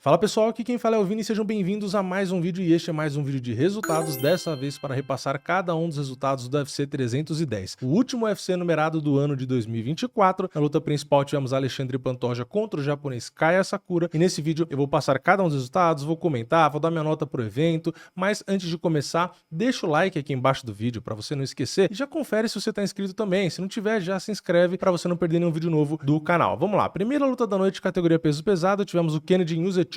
Fala pessoal, aqui quem fala é o Vini, sejam bem-vindos a mais um vídeo e este é mais um vídeo de resultados, dessa vez para repassar cada um dos resultados do UFC 310. O último UFC numerado do ano de 2024, na luta principal tivemos Alexandre Pantoja contra o japonês Kaya Sakura e nesse vídeo eu vou passar cada um dos resultados, vou comentar, vou dar minha nota pro evento, mas antes de começar, deixa o like aqui embaixo do vídeo para você não esquecer e já confere se você tá inscrito também, se não tiver já se inscreve para você não perder nenhum vídeo novo do canal. Vamos lá, primeira luta da noite, categoria peso pesado, tivemos o Kennedy Nzechukwu,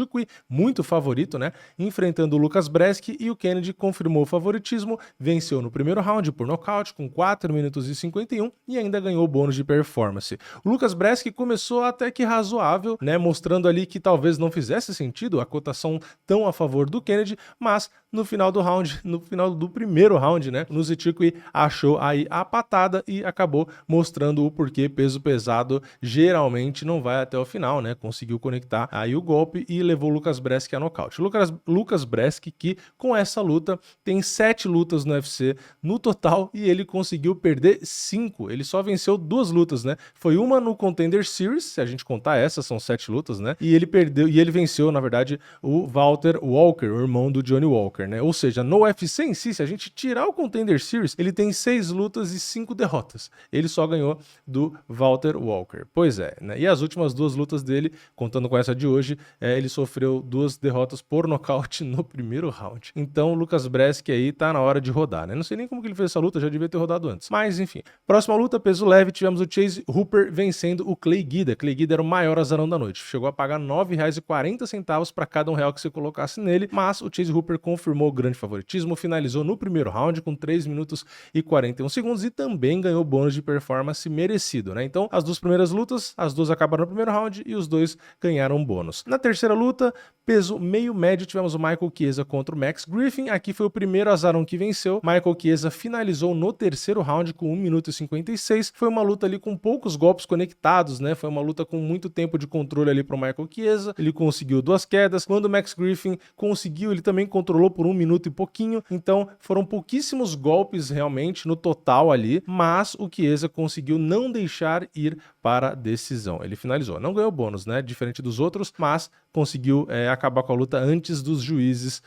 muito favorito, né? Enfrentando o Lucas Brzeski e o Kennedy confirmou o favoritismo, venceu no primeiro round por nocaute com 4 minutos e 51 e ainda ganhou o bônus de performance. O Lucas Brzeski começou até que razoável, né? Mostrando ali que talvez não fizesse sentido a cotação tão a favor do Kennedy, mas no final do round, no final do primeiro round, né? O Nzechukwu achou aí a patada e acabou mostrando o porquê peso pesado geralmente não vai até o final, né? Conseguiu conectar aí o golpe e levou o Lucas Brzeski a nocaute. Lucas Brzeski que com essa luta tem 7 lutas no UFC no total e ele conseguiu perder 5. Ele só venceu 2 lutas, né? Foi uma no Contender Series, se a gente contar essas, são 7 lutas, né? E ele venceu, na verdade, o Walter Walker, o irmão do Johnny Walker, né? Ou seja, no UFC em si, se a gente tirar o Contender Series, ele tem 6 lutas e 5 derrotas. Ele só ganhou do Walter Walker. Pois é, né? E as últimas 2 lutas dele, contando com essa de hoje, ele sofreu 2 derrotas por nocaute no primeiro round. Então o Lucas Brzeski aí tá na hora de rodar, né? Não sei nem como que ele fez essa luta, já devia ter rodado antes. Mas enfim. Próxima luta, peso leve, tivemos o Chase Hooper vencendo o Clay Guida. Clay Guida era o maior azarão da noite. Chegou a pagar R$ 9,40 para cada R$ 1 que você colocasse nele, mas o Chase Hooper confirmou o grande favoritismo, finalizou no primeiro round com 3 minutos e 41 segundos e também ganhou bônus de performance merecido, né? Então as 2 primeiras lutas, as 2 acabaram no primeiro round e os 2 ganharam bônus. Na terceira luta, peso meio médio, tivemos o Michael Chiesa contra o Max Griffin. Aqui foi o primeiro azarão que venceu. Michael Chiesa finalizou no terceiro round com 1 minuto e 56. Foi uma luta ali com poucos golpes conectados, né? Foi uma luta com muito tempo de controle ali para o Michael Chiesa. Ele conseguiu 2 quedas. Quando o Max Griffin conseguiu, ele também controlou por 1 minuto e pouquinho. Então foram pouquíssimos golpes realmente no total ali, mas o Chiesa conseguiu não deixar ir para a decisão. Ele finalizou. Não ganhou bônus, né? Diferente dos outros, mas conseguiu acabar com a luta antes dos juízes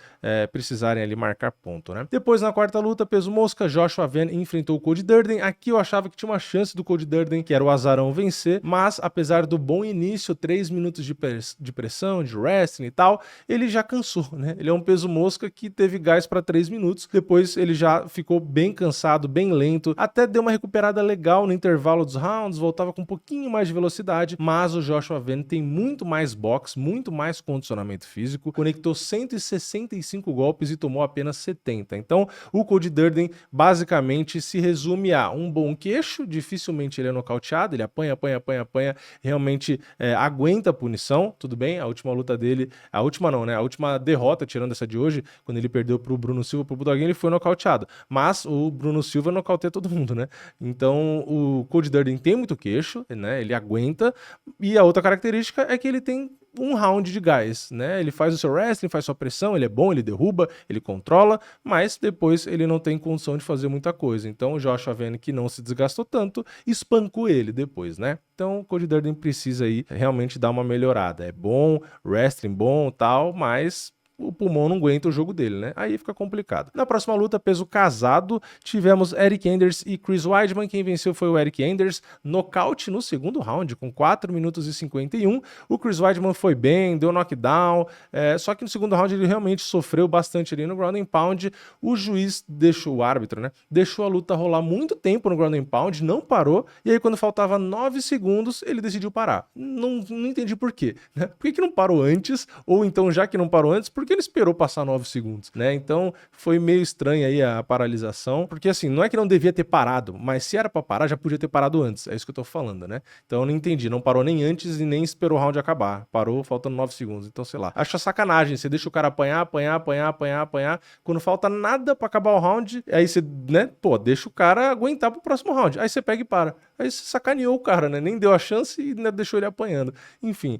precisarem ali marcar ponto, né? Depois, na quarta luta, peso mosca, Joshua Van enfrentou o Cody Durden. Aqui eu achava que tinha uma chance do Cody Durden, que era o azarão, vencer, mas apesar do bom início, 3 minutos de pressão, de wrestling e tal, ele já cansou, né? Ele é um peso mosca que teve gás para 3 minutos, depois ele já ficou bem cansado, bem lento, até deu uma recuperada legal no intervalo dos rounds, voltava com um pouquinho mais de velocidade, mas o Joshua Van tem muito mais boxe, muito mais condicionamento físico, conectou 165 golpes e tomou apenas 70. Então, o Cody Durden basicamente se resume a um bom queixo, dificilmente ele é nocauteado, ele apanha, realmente aguenta a punição, tudo bem, a última luta dele, a última não, né, a última derrota, tirando essa de hoje, quando ele perdeu pro Bruno Silva, pro Budoguinho, ele foi nocauteado, mas o Bruno Silva nocauteia todo mundo, né, então o Cody Durden tem muito queixo, né, ele aguenta, e a outra característica é que ele tem um round de gás, né? Ele faz o seu wrestling, faz sua pressão, ele é bom, ele derruba, ele controla, mas depois ele não tem condição de fazer muita coisa. Então o Joshua Van, que não se desgastou tanto, espancou ele depois, né? Então o Cody Durden precisa aí realmente dar uma melhorada. É bom, wrestling bom, tal, mas o pulmão não aguenta o jogo dele, né? Aí fica complicado. Na próxima luta, peso casado, tivemos Eric Anders e Chris Weidman. Quem venceu foi o Eric Anders, nocaute no segundo round, com 4 minutos e 51. O Chris Weidman foi bem, deu knockdown, só que no segundo round ele realmente sofreu bastante ali no ground and pound. O juiz deixou, o árbitro, né? Deixou a luta rolar muito tempo no ground and pound, não parou, e aí quando faltava 9 segundos, ele decidiu parar. Não entendi por quê, né? Por que não parou antes? Ou então, já que não parou antes, por que ele esperou passar 9 segundos, né? Então foi meio estranha aí a paralisação, porque assim, não é que não devia ter parado, mas se era pra parar, já podia ter parado antes, é isso que eu tô falando, né? Então eu não entendi, não parou nem antes e nem esperou o round acabar, parou faltando 9 segundos, então sei lá. Acho sacanagem, você deixa o cara apanhar, quando falta nada pra acabar o round, aí você, né, pô, deixa o cara aguentar pro próximo round, aí você pega e para. Aí você sacaneou o cara, né? Nem deu a chance e ainda deixou ele apanhando. Enfim,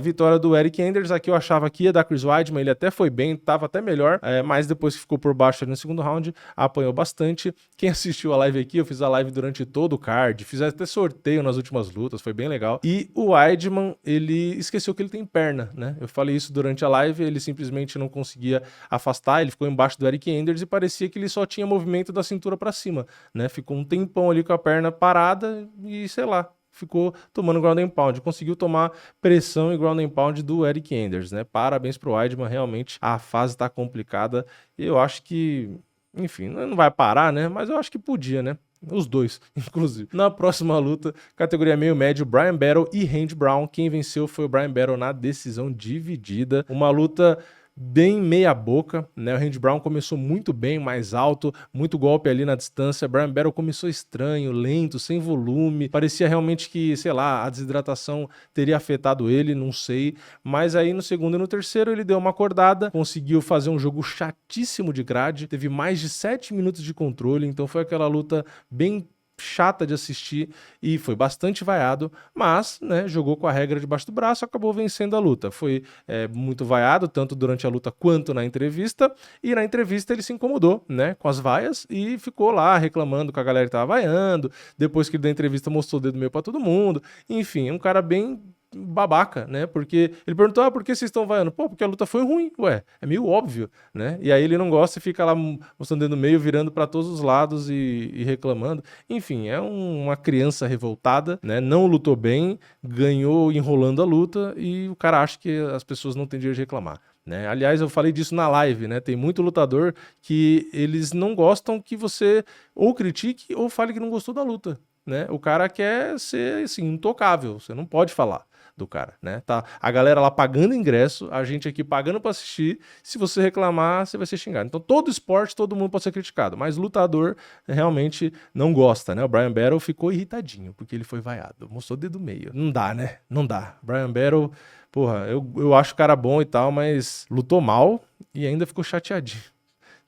vitória do Eryk Enders. Aqui eu achava que ia dar Chris Weidman, ele até foi bem, tava até melhor, mas depois que ficou por baixo ali no segundo round, apanhou bastante. Quem assistiu a live aqui, eu fiz a live durante todo o card, fiz até sorteio nas últimas lutas, foi bem legal. E o Weidman, ele esqueceu que ele tem perna, né? Eu falei isso durante a live, ele simplesmente não conseguia afastar, ele ficou embaixo do Eryk Enders e parecia que ele só tinha movimento da cintura pra cima, né? Ficou um tempão ali com a perna parada e, sei lá, ficou tomando ground and pound, conseguiu tomar pressão e ground and pound do Eryk Enders, né? Parabéns pro Weidman, realmente a fase tá complicada e eu acho que, enfim, não vai parar, né? Mas eu acho que podia, né? Os dois, inclusive. Na próxima luta, categoria meio médio, Bryan Battle e Randy Brown. Quem venceu foi o Bryan Battle na decisão dividida. Uma luta bem meia boca, né? O Randy Brown começou muito bem, mais alto, muito golpe ali na distância. Bryan Battle começou estranho, lento, sem volume. Parecia realmente que, sei lá, a desidratação teria afetado ele, não sei. Mas aí no segundo e no terceiro ele deu uma acordada, conseguiu fazer um jogo chatíssimo de grade, teve mais de 7 minutos de controle, então foi aquela luta bem chata de assistir e foi bastante vaiado, mas, né, jogou com a regra debaixo do braço, acabou vencendo a luta. Foi muito vaiado, tanto durante a luta quanto na entrevista, e na entrevista ele se incomodou, né, com as vaias e ficou lá reclamando que a galera tava vaiando, depois que ele deu a entrevista mostrou o dedo meio pra todo mundo, enfim, um cara bem babaca, né? Porque ele perguntou, por que vocês estão vaiando? Pô, porque a luta foi ruim, ué, é meio óbvio, né? E aí ele não gosta e fica lá mostrando o dedo no meio, virando para todos os lados e reclamando. Enfim, é uma criança revoltada, né? Não lutou bem, ganhou enrolando a luta e o cara acha que as pessoas não têm direito de reclamar. Né? Aliás, eu falei disso na live, né? Tem muito lutador que eles não gostam que você ou critique ou fale que não gostou da luta, né? O cara quer ser assim, intocável, você não pode falar do cara, né? Tá a galera lá pagando ingresso, a gente aqui pagando para assistir. Se você reclamar, você vai ser xingado. Então, todo esporte, todo mundo pode ser criticado, mas lutador realmente não gosta, né? O Bryan Battle ficou irritadinho porque ele foi vaiado, mostrou o dedo meio. Não dá, né? Não dá. Bryan Battle, porra, eu acho o cara bom e tal, mas lutou mal e ainda ficou chateadinho.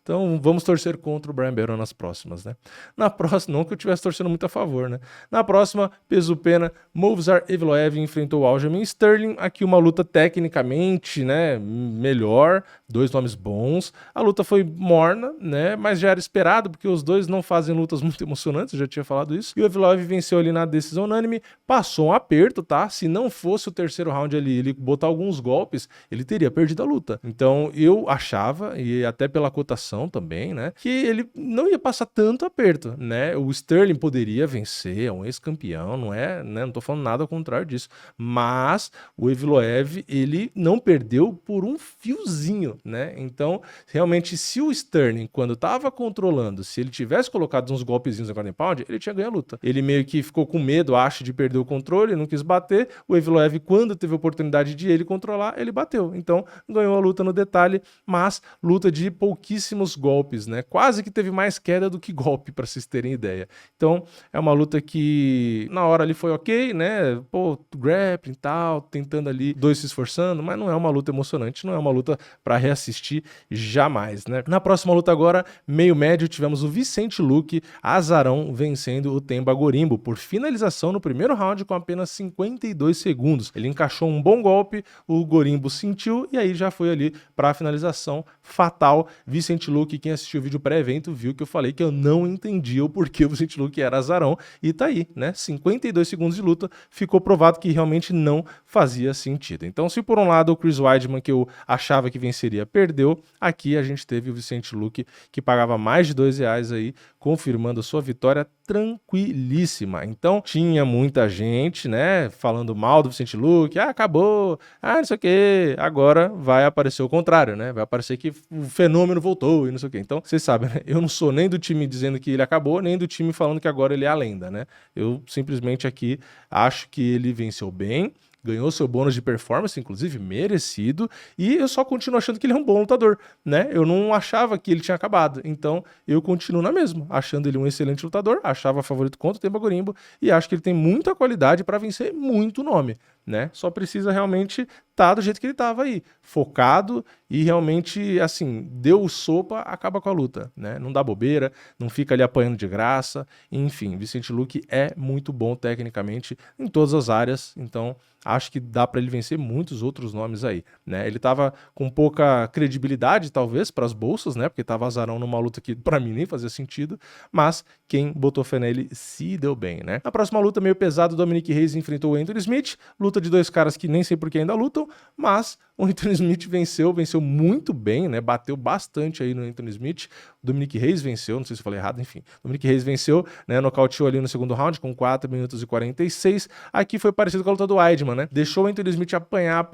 Então vamos torcer contra o Bryan Battle nas próximas, né? Na próxima, não que eu estivesse torcendo muito a favor, né? Na próxima, peso pena, Movsar Evloev enfrentou o Aljamain Sterling. Aqui uma luta tecnicamente, né, melhor, dois nomes bons. A luta foi morna, né, mas já era esperado, porque os dois não fazem lutas muito emocionantes, eu já tinha falado isso. E o Evloev venceu ali na decisão unânime, passou um aperto, tá? Se não fosse o terceiro round ali, ele botar alguns golpes, ele teria perdido a luta. Então eu achava, e até pela cotação também, né, que ele não ia passar tanto aperto, né? O Sterling poderia vencer, é um ex-campeão, não é, né? Não tô falando nada ao contrário disso, mas o Evloev, ele não perdeu por um fiozinho, né? Então, realmente, se o Sterling, quando tava controlando, se ele tivesse colocado uns golpezinhos no ground and pound, ele tinha ganho a luta. Ele meio que ficou com medo, acha, de perder o controle, não quis bater. O Evloev, quando teve a oportunidade de ele controlar, ele bateu. Então, ganhou a luta no detalhe, mas luta de pouquíssimos golpes, né? Quase que teve mais queda do que golpe, para vocês terem ideia. Então, é uma luta que na hora ali foi ok, né? Pô, grappling e tal, tentando ali, dois se esforçando, mas não é uma luta emocionante, não é uma luta para reassistir jamais, né? Na próxima luta agora, meio médio, tivemos o Vicente Luque Azarão vencendo o Themba Gorimbo por finalização no primeiro round com apenas 52 segundos. Ele encaixou um bom golpe, o Gorimbo sentiu e aí já foi ali para a finalização fatal. Vicente Luque, quem assistiu o vídeo pré-evento, viu que eu falei que eu não entendia o porquê o Vicente Luque era azarão, e tá aí, né? 52 segundos de luta, ficou provado que realmente não fazia sentido. Então, se por um lado o Chris Weidman, que eu achava que venceria, perdeu, aqui a gente teve o Vicente Luque, que pagava mais de R$2 aí, confirmando a sua vitória tranquilíssima. Então, tinha muita gente, né, falando mal do Vicente Luque, acabou, não sei o que, agora vai aparecer o contrário, né? Vai aparecer que o fenômeno voltou e não sei o que. Então, vocês sabem, né? Eu não sou nem do time dizendo que ele acabou, nem do time falando que agora ele é a lenda, né? Eu simplesmente aqui acho que ele venceu bem, ganhou seu bônus de performance, inclusive merecido, e eu só continuo achando que ele é um bom lutador, né? Eu não achava que ele tinha acabado, então eu continuo na mesma, achando ele um excelente lutador, achava favorito contra o Themba Gorimbo, e acho que ele tem muita qualidade para vencer muito nome, né? Só precisa realmente tá do jeito que ele tava aí, focado e realmente, assim, deu sopa, acaba com a luta, né? Não dá bobeira, não fica ali apanhando de graça, enfim, Vicente Luque é muito bom tecnicamente em todas as áreas, então acho que dá para ele vencer muitos outros nomes aí, né? Ele tava com pouca credibilidade, talvez, para as bolsas, né? Porque tava azarão numa luta que para mim nem fazia sentido, mas quem botou fé nele se deu bem, né? Na próxima luta, meio pesado, Dominic Reyes enfrentou o Anthony Smith, luta de dois caras que nem sei por que ainda lutam, mas o Anthony Smith venceu muito bem, né? Bateu bastante aí no Anthony Smith. O Dominic Reyes venceu, não sei se eu falei errado, enfim. O Dominic Reyes venceu, né? Nocauteou ali no segundo round com 4 minutos e 46. Aqui foi parecido com a luta do Weidman, né? Deixou o Anthony Smith apanhar.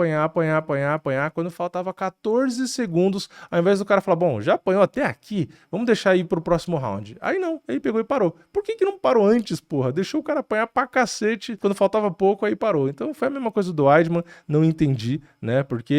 Quando faltava 14 segundos, ao invés do cara falar, bom, já apanhou até aqui, vamos deixar aí pro próximo round. Aí não, aí pegou e parou. Por que não parou antes, porra? Deixou o cara apanhar pra cacete, quando faltava pouco, aí parou. Então foi a mesma coisa do Weidman, não entendi, né? Porque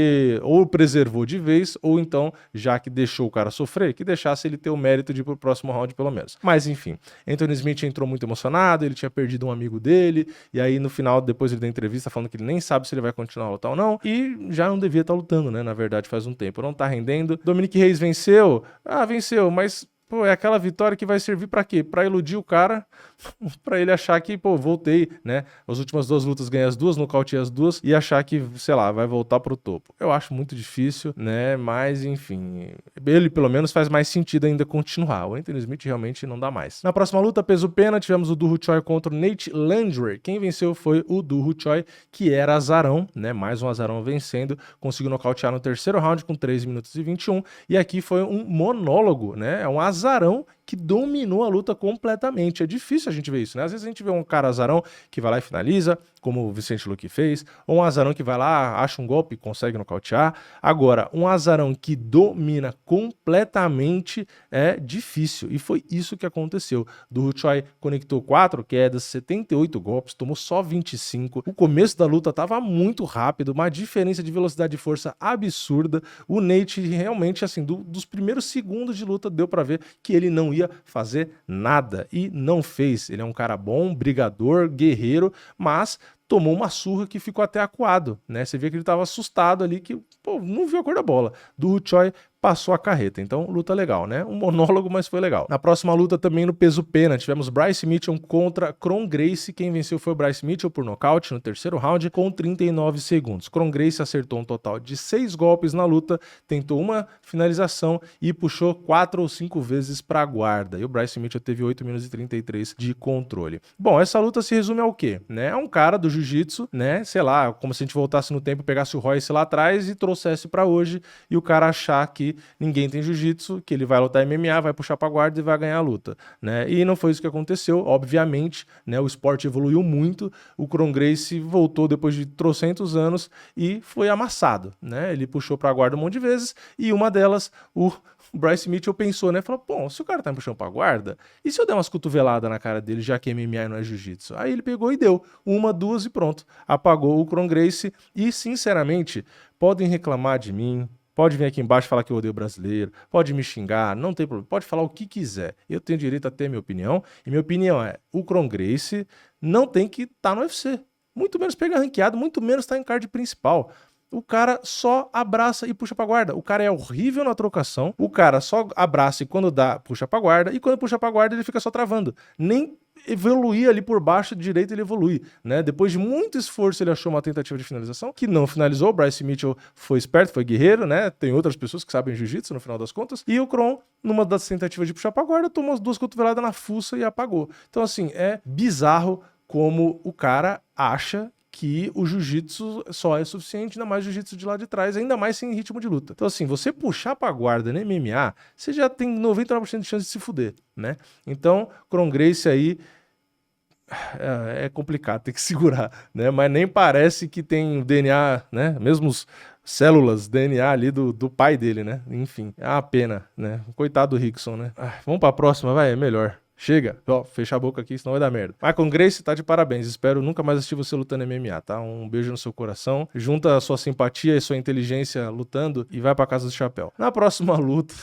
ou preservou de vez, ou então, já que deixou o cara sofrer, que deixasse ele ter o mérito de ir pro próximo round, pelo menos. Mas enfim, Anthony Smith entrou muito emocionado, ele tinha perdido um amigo dele, e aí no final, depois ele deu entrevista falando que ele nem sabe se ele vai continuar a lutar ou não, e já não devia estar lutando, né? Na verdade, faz um tempo. Não tá rendendo. Dominic Reyes venceu? Ah, venceu, mas pô, é aquela vitória que vai servir pra quê? Pra iludir o cara, pra ele achar que, pô, voltei, né? As últimas 2 lutas ganhei as 2, nocauteei as 2 e achar que, sei lá, vai voltar pro topo. Eu acho muito difícil, né? Mas, enfim, ele pelo menos faz mais sentido ainda continuar. O Anthony Smith realmente não dá mais. Na próxima luta, peso pena, tivemos o Doo Ho Choi contra o Nate Landwehr. Quem venceu foi o Doo Ho Choi, que era azarão, né? Mais um azarão vencendo, conseguiu nocautear no terceiro round com 3 minutos e 21. E aqui foi um monólogo, né? É um azarão que dominou a luta completamente. É difícil a gente ver isso, né? Às vezes a gente vê um cara azarão que vai lá e finaliza, como o Vicente Luque fez, ou um azarão que vai lá, acha um golpe e consegue nocautear. Agora, um azarão que domina completamente é difícil, e foi isso que aconteceu. Doo Ho Choi conectou 4 quedas, 78 golpes, tomou só 25. O começo da luta estava muito rápido, uma diferença de velocidade e força absurda. O Nate realmente, assim, dos primeiros segundos de luta, deu para ver que ele não ia fazer nada, e não fez. Ele é um cara bom, brigador, guerreiro, mas tomou uma surra que ficou até acuado, né? Você vê que ele estava assustado ali, que, pô, não viu a cor da bola. Doo Ho Choi passou a carreta, então luta legal, né? Um monólogo, mas foi legal. Na próxima luta também no peso pena, tivemos Bryce Mitchell contra Kron Gracie. Quem venceu foi o Bryce Mitchell por nocaute no terceiro round com 39 segundos. Kron Gracie acertou um total de 6 golpes na luta, tentou uma finalização e puxou 4 ou 5 vezes para a guarda. E o Bryce Mitchell teve 8 minutos e 33 de controle. Bom, essa luta se resume ao quê? Né? É um cara do jiu-jitsu, né? Sei lá, como se a gente voltasse no tempo, pegasse o Royce lá atrás e trouxesse para hoje, e o cara achar que ninguém tem jiu-jitsu, que ele vai lutar MMA, vai puxar pra guarda e vai ganhar a luta, né? E não foi isso que aconteceu, obviamente, né? O esporte evoluiu muito, o Kron Gracie voltou depois de trocentos anos e foi amassado, né? Ele puxou pra guarda um monte de vezes, e uma delas, o Bryce Mitchell pensou, né? Falou, bom, se o cara tá me puxando pra guarda, e se eu der umas cotoveladas na cara dele, já que MMA não é jiu-jitsu? Aí ele pegou e deu 1, 2 e pronto. Apagou o Kron Gracie e, sinceramente, podem reclamar de mim, pode vir aqui embaixo falar que eu odeio brasileiro, pode me xingar, não tem problema, pode falar o que quiser. Eu tenho direito a ter minha opinião, e minha opinião é, o Kron Gracie não tem que estar no UFC. Muito menos pegar ranqueado, muito menos estar em card principal. O cara só abraça e puxa pra guarda. O cara é horrível na trocação, o cara só abraça e quando dá, puxa pra guarda, e quando puxa pra guarda ele fica só travando. Nem evoluir ali por baixo direito ele evolui, né? Depois de muito esforço ele achou uma tentativa de finalização que não finalizou. O Bryce Mitchell foi esperto, foi guerreiro, né? Tem outras pessoas que sabem jiu-jitsu no final das contas. E o Kron, numa das tentativas de puxar pra guarda, tomou as 2 cotoveladas na fuça e apagou. Então assim, é bizarro como o cara acha que o jiu-jitsu só é suficiente, ainda mais jiu-jitsu de lá de trás, ainda mais sem ritmo de luta. Então assim, você puxar pra guarda no MMA, você já tem 99% de chance de se fuder, né? Então, Kron Gracie aí é complicado, tem que segurar, né? Mas nem parece que tem DNA, né? Mesmo células, DNA ali do pai dele, né? Enfim, é uma pena, né? Coitado do Rickson, né? Vamos pra próxima, vai, é melhor. Chega, ó, fecha a boca aqui, senão vai dar merda. Michael Gracie tá de parabéns, espero nunca mais assistir você lutando MMA, tá? Um beijo no seu coração, junta a sua simpatia e sua inteligência lutando e vai pra casa do chapéu. Na próxima luta,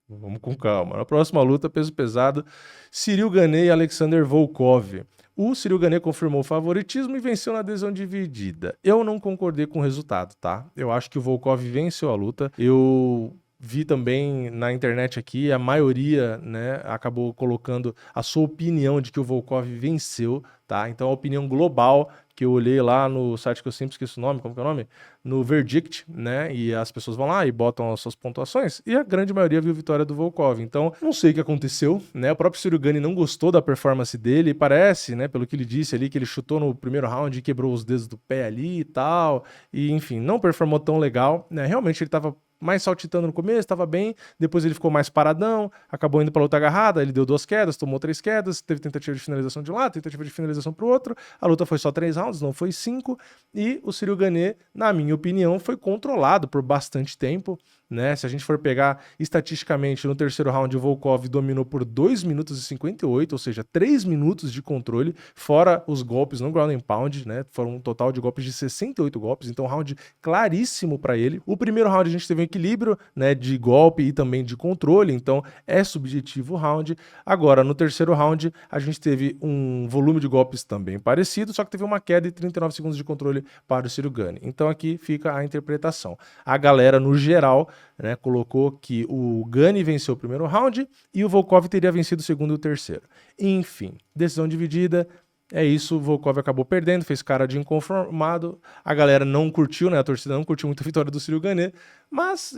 vamos com calma, na próxima luta, peso pesado, Cyril Gane e Alexander Volkov. O Ciryl Gane confirmou o favoritismo e venceu na decisão dividida. Eu não concordei com o resultado, tá? Eu acho que o Volkov venceu a luta. Eu vi também na internet aqui, a maioria, né, acabou colocando a sua opinião de que o Volkov venceu, tá? Então a opinião global que eu olhei lá no site que eu sempre esqueço o nome, como que é o nome? No Verdict, né? E as pessoas vão lá e botam as suas pontuações, e a grande maioria viu vitória do Volkov. Então, não sei o que aconteceu, né? O próprio Ciryl Gane não gostou da performance dele, e parece, né, pelo que ele disse ali, que ele chutou no primeiro round e quebrou os dedos do pé ali e tal, e enfim, não performou tão legal, né? Realmente ele tava mais saltitando no começo, estava bem, depois ele ficou mais paradão, acabou indo para luta agarrada, ele deu 2 quedas, tomou 3 quedas, teve tentativa de finalização de um lado, tentativa de finalização para o outro, a luta foi só 3 rounds, não foi 5, e o Ciryl Gane, na minha opinião, foi controlado por bastante tempo, né? Se a gente for pegar estatisticamente, no terceiro round o Volkov dominou por 2 minutos e 58, ou seja, 3 minutos de controle, fora os golpes no ground and pound, né? Foram um total de golpes de 68 golpes, então round claríssimo para ele. O primeiro round a gente teve um equilíbrio, né, de golpe e também de controle, então é subjetivo o round. Agora, no terceiro round, a gente teve um volume de golpes também parecido, só que teve uma queda de 39 segundos de controle para o Ciryl Gane. Então aqui fica a interpretação. A galera, no geral, né, colocou que o Gane venceu o primeiro round e o Volkov teria vencido o segundo e o terceiro. Enfim, decisão dividida. É isso, o Volkov acabou perdendo, fez cara de inconformado, a galera não curtiu, né, a torcida não curtiu muito a vitória do Ciryl Gane, mas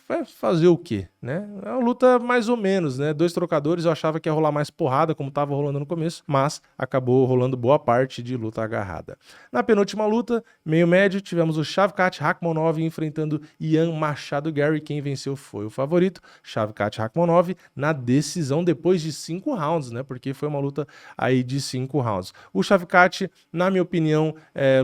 vai fazer o quê, né? É uma luta mais ou menos, né, 2 trocadores, eu achava que ia rolar mais porrada, como tava rolando no começo, mas acabou rolando boa parte de luta agarrada. Na penúltima luta, meio médio, tivemos o Shavkat Rakhmonov enfrentando Ian Machado Garry, quem venceu foi o favorito, Shavkat Rakhmonov, na decisão depois de 5 rounds, né, porque foi uma luta aí de 5 rounds. O Shavkat, na minha opinião,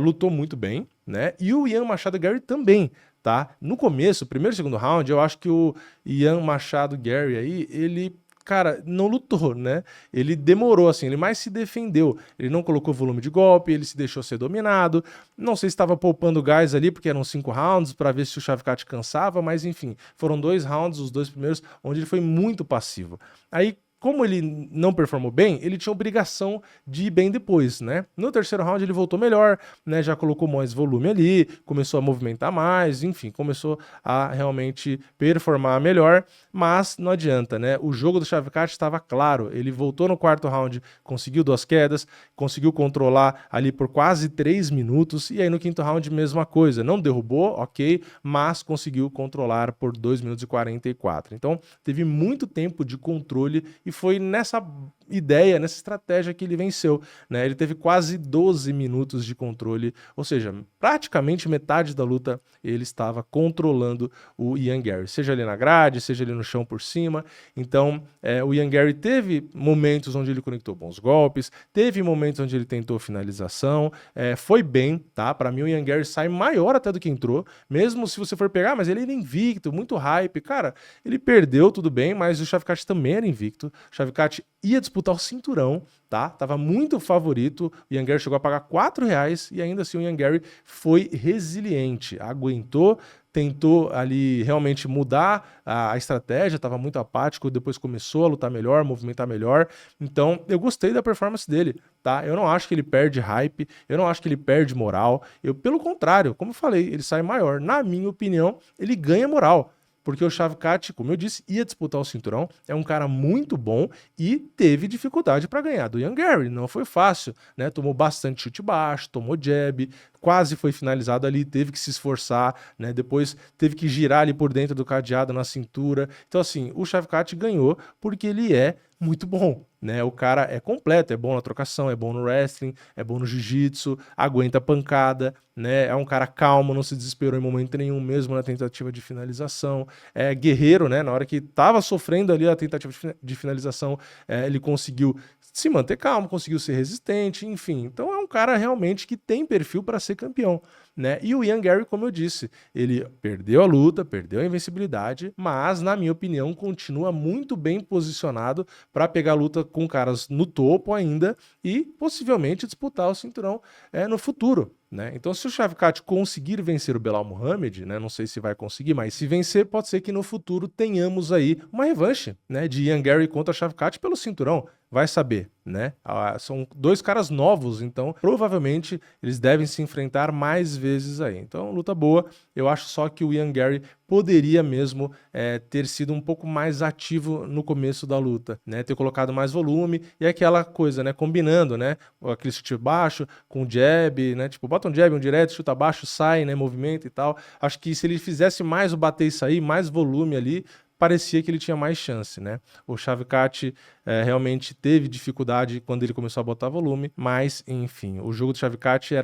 lutou muito bem, né? E o Ian Machado Garry também, tá? No começo, primeiro e segundo round, eu acho que o Ian Machado Garry aí, ele, cara, não lutou, né? Ele demorou, assim, ele mais se defendeu. Ele não colocou volume de golpe, ele se deixou ser dominado. Não sei se estava poupando gás ali, porque eram 5 rounds, para ver se o Shavkat cansava, mas enfim, foram 2 rounds, os 2 primeiros, onde ele foi muito passivo. Aí, como ele não performou bem, ele tinha obrigação de ir bem depois, né? No terceiro round ele voltou melhor, né? Já colocou mais volume ali, começou a movimentar mais, enfim, começou a realmente performar melhor, mas não adianta, né? O jogo do Shavkat estava claro, ele voltou no quarto round, conseguiu 2 quedas, conseguiu controlar ali por quase 3 minutos, e aí no quinto round mesma coisa, não derrubou, ok, mas conseguiu controlar por 2 minutos e 44. Então teve muito tempo de controle e foi nessa ideia, nessa estratégia que ele venceu, né? Ele teve quase 12 minutos de controle, ou seja, praticamente metade da luta ele estava controlando o Ian Garry, seja ali na grade, seja ali no chão por cima. Então, o Ian Garry teve momentos onde ele conectou bons golpes, teve momentos onde ele tentou finalização, foi bem, tá? Para mim o Ian Garry sai maior até do que entrou, mesmo se você for pegar, mas ele era invicto, muito hype, cara, ele perdeu, tudo bem, mas o Shavkat também era invicto, o Shavkat ia disputar o cinturão, tá? Tava muito favorito, o Ian Garry chegou a pagar R$4 e ainda assim o Ian Garry foi resiliente, aguentou, tentou ali realmente mudar a estratégia, estava muito apático, depois começou a lutar melhor, movimentar melhor, então eu gostei da performance dele, tá? Eu não acho que ele perde hype, eu não acho que ele perde moral, pelo contrário, como eu falei, ele sai maior, na minha opinião, ele ganha moral, porque o Shavkat, como eu disse, ia disputar o cinturão, é um cara muito bom e teve dificuldade para ganhar do Ian Garry, não foi fácil, né? Tomou bastante chute baixo, tomou jab, quase foi finalizado ali, teve que se esforçar, né? Depois teve que girar ali por dentro do cadeado na cintura. Então assim, o Shavkat ganhou porque ele é muito bom, né? O cara é completo, é bom na trocação, é bom no wrestling, é bom no jiu-jitsu, aguenta pancada, né? É um cara calmo, não se desesperou em momento nenhum, mesmo na tentativa de finalização. É guerreiro, né? Na hora que estava sofrendo ali a tentativa de finalização, ele conseguiu se manter calmo, conseguiu ser resistente, enfim. Então é um cara realmente que tem perfil para ser campeão, né? E o Ian Garry, como eu disse, ele perdeu a luta, perdeu a invencibilidade, mas, na minha opinião, continua muito bem posicionado para pegar a luta com caras no topo ainda e possivelmente disputar o cinturão no futuro, né? Então, se o Shavkat conseguir vencer o Belal Muhammad, né? Não sei se vai conseguir, mas se vencer, pode ser que no futuro tenhamos aí uma revanche, né? De Ian Garry contra Shavkat pelo cinturão. Vai saber, né? São dois caras novos, então provavelmente eles devem se enfrentar mais vezes aí. Então, luta boa. Eu acho só que o Ian Garry poderia mesmo ter sido um pouco mais ativo no começo da luta, né? Ter colocado mais volume e aquela coisa, né? Combinando, né? Aquele chute baixo com jab, né? Tipo, bota um jab, um direto, chuta baixo, sai, né? Movimento e tal. Acho que se ele fizesse mais o bater e sair, mais volume ali, parecia que ele tinha mais chance, né? O Shavkat realmente teve dificuldade quando ele começou a botar volume, mas, enfim, o jogo do Shavkat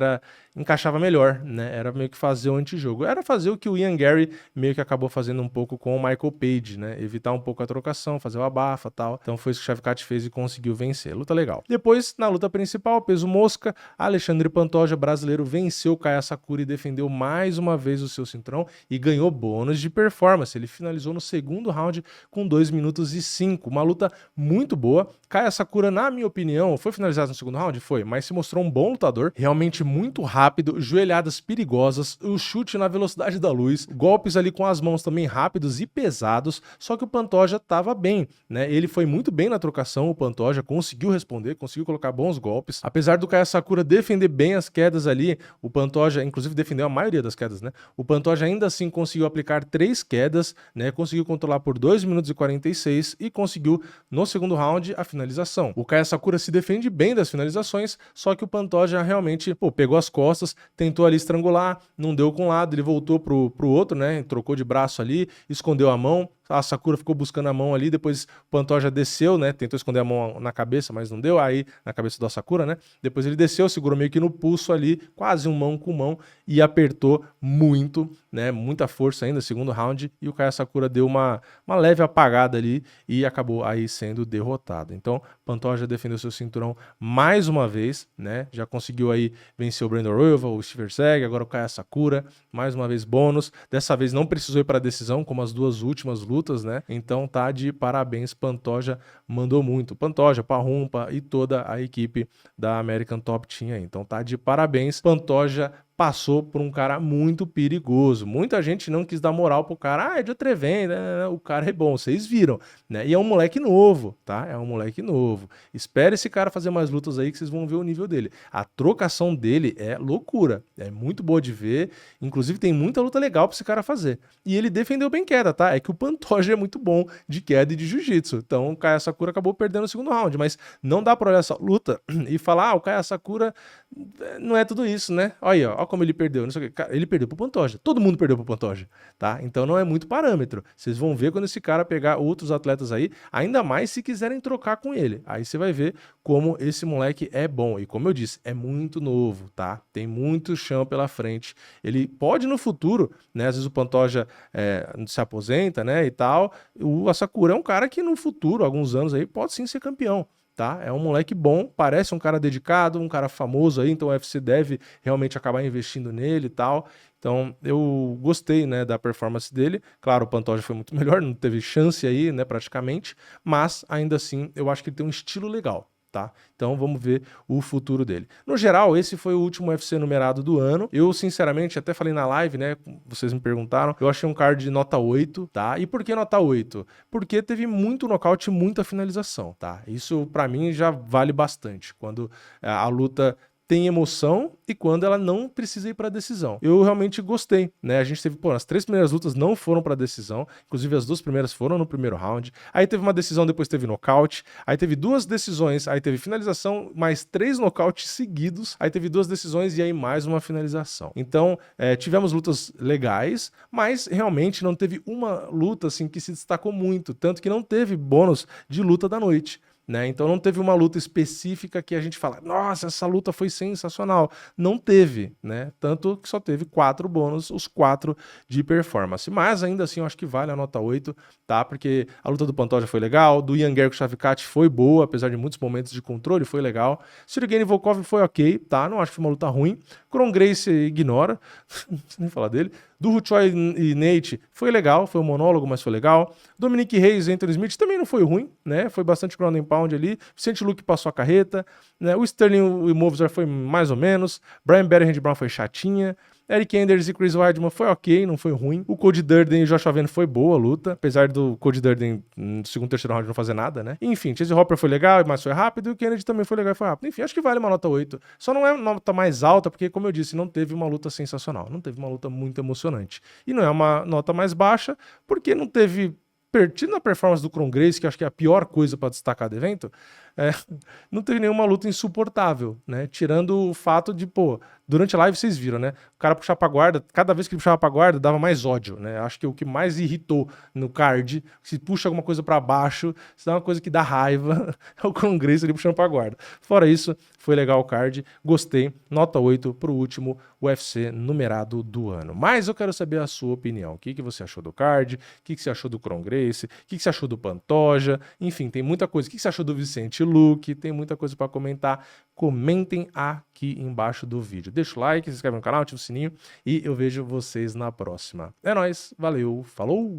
encaixava melhor, né? Era meio que fazer o antijogo. Era fazer o que o Ian Garry meio que acabou fazendo um pouco com o Michael Page, né? Evitar um pouco a trocação, fazer o abafa e tal. Então foi isso que o Shavkat fez e conseguiu vencer. Luta legal. Depois, na luta principal, peso mosca, Alexandre Pantoja, brasileiro, venceu o Kaya Sakura e defendeu mais uma vez o seu cinturão e ganhou bônus de performance. Ele finalizou no segundo round com 2 minutos e 5. Uma luta muito boa. Kaya Sakura, na minha opinião, foi finalizado no segundo round? Foi, mas se mostrou um bom lutador, realmente muito rápido, joelhadas perigosas, o chute na velocidade da luz, golpes ali com as mãos também rápidos e pesados, só que o Pantoja estava bem, né? Ele foi muito bem na trocação, o Pantoja conseguiu responder, conseguiu colocar bons golpes. Apesar do Kaya Sakura defender bem as quedas ali, o Pantoja, inclusive, defendeu a maioria das quedas, né? O Pantoja ainda assim conseguiu aplicar 3 quedas, né? Conseguiu controlar por 2 minutos e 46 e conseguiu, no segundo round, a finalização. O Kaya Sakura se defende bem das finalizações, só que o Pantoja realmente, pegou as costas, tentou ali estrangular, não deu com um lado, ele voltou pro outro, né? Trocou de braço ali, escondeu a mão. A Sakura ficou buscando a mão ali, depois o Pantoja desceu, né? Tentou esconder a mão na cabeça, mas não deu, aí na cabeça da Sakura, né? Depois ele desceu, segurou meio que no pulso ali, quase um mão com mão, e apertou muito, né? Muita força ainda, segundo round, e o Kaya Sakura deu uma leve apagada ali e acabou aí sendo derrotado. Então, Pantoja defendeu seu cinturão mais uma vez, né? Já conseguiu aí vencer o Brandon Royval, o Steve Erceg, agora o Kaya Sakura, mais uma vez bônus. Dessa vez não precisou ir para a decisão, como as duas últimas lutas, né? Então tá de parabéns, Pantoja mandou muito. Pantoja, Parrumpa e toda a equipe da American Top Team aí. Então tá de parabéns, Pantoja passou por um cara muito perigoso. Muita gente não quis dar moral pro cara. É de Treven, né? O cara é bom, vocês viram, né? E é um moleque novo, tá? É um moleque novo. Espere esse cara fazer mais lutas aí que vocês vão ver o nível dele. A trocação dele é loucura. É muito boa de ver. Inclusive tem muita luta legal pra esse cara fazer. E ele defendeu bem queda, tá? É que o Pantoja é muito bom de queda e de jiu-jitsu. Então o Kaya Sakura acabou perdendo o segundo round. Mas não dá pra olhar essa luta e falar, o Kaya Sakura não é tudo isso, né? Olha aí, ó como ele perdeu, não sei o que. Ele perdeu pro Pantoja. Todo mundo perdeu pro Pantoja, tá? Então não é muito parâmetro. Vocês vão ver quando esse cara pegar outros atletas aí, ainda mais se quiserem trocar com ele. Aí você vai ver como esse moleque é bom. E como eu disse, é muito novo, tá? Tem muito chão pela frente. Ele pode no futuro, né? Às vezes o Pantoja se aposenta, né? E tal. O Sakura é um cara que no futuro, alguns anos aí, pode sim ser campeão. Tá? É um moleque bom, parece um cara dedicado, um cara famoso aí, então o UFC deve realmente acabar investindo nele e tal. Então eu gostei, né, da performance dele. Claro, o Pantoja foi muito melhor, não teve chance aí, né, praticamente, mas ainda assim eu acho que ele tem um estilo legal. Tá? Então vamos ver o futuro dele. No geral, esse foi o último UFC numerado do ano. Eu, sinceramente, até falei na live, né? Vocês me perguntaram. Eu achei um card de nota 8, tá? E por que nota 8? Porque teve muito nocaute e muita finalização, tá? Isso, pra mim, já vale bastante. Quando a luta tem emoção e quando ela não precisa ir para decisão. Eu realmente gostei, né? A gente teve, as 3 primeiras lutas não foram para decisão, inclusive as 2 primeiras foram no primeiro round. Aí teve uma decisão, depois teve nocaute. Aí teve 2 decisões, aí teve finalização, mais 3 nocautes seguidos. Aí teve 2 decisões e aí mais uma finalização. Então, tivemos lutas legais, mas realmente não teve uma luta assim que se destacou muito, tanto que não teve bônus de luta da noite. Né? Então não teve uma luta específica que a gente fala, nossa, essa luta foi sensacional. Não teve, né? Tanto que só teve 4 bônus, os 4 de performance. Mas ainda assim eu acho que vale a nota 8, tá? Porque a luta do Pantoja foi legal, do Ian Garry com o Shavkat foi boa, apesar de muitos momentos de controle, foi legal. Sergei Volkov foi ok, tá? Não acho que foi uma luta ruim. Kron Gracie ignora, não sei nem falar dele. Do Choi e Nate foi legal, foi um monólogo, mas foi legal. Dominic Reyes e Anthony Smith também não foi ruim, né? Foi bastante ground and pound, round ali. Vicente Luque passou a carreta, né? O Sterling Movistar foi mais ou menos. Brian Berry e Randy Brown foi chatinha. Eric Enders e Chris Weidman foi ok, não foi ruim. O Cody Durden e Josh Avene foi boa a luta, apesar do Cody Durden no segundo, terceiro round não fazer nada, né? Enfim, Chase Hopper foi legal, mas foi rápido, e o Kennedy também foi legal e foi rápido. Enfim, acho que vale uma nota 8. Só não é uma nota mais alta, porque, como eu disse, não teve uma luta sensacional, não teve uma luta muito emocionante. E não é uma nota mais baixa, porque não teve... Tirando a performance do Kron Gracie, que acho que é a pior coisa para destacar do evento, não teve nenhuma luta insuportável, né? Tirando o fato de, pô, durante a live vocês viram, né? O cara puxava pra guarda, cada vez que ele puxava pra guarda, dava mais ódio, né? Acho que o que mais irritou no card, se puxa alguma coisa pra baixo, se dá uma coisa que dá raiva, é o Kron Gracie ali puxando pra guarda. Fora isso, foi legal o card, gostei, nota 8 pro último UFC numerado do ano. Mas eu quero saber a sua opinião. O que você achou do card? O que você achou do Kron Gracie? O que você achou do Pantoja? Enfim, tem muita coisa. O que você achou do Vicente Luque? Tem muita coisa para comentar. Comentem aqui embaixo do vídeo. Deixa o like, se inscreve no canal, ativa o sininho e eu vejo vocês na próxima. É nóis, valeu, falou!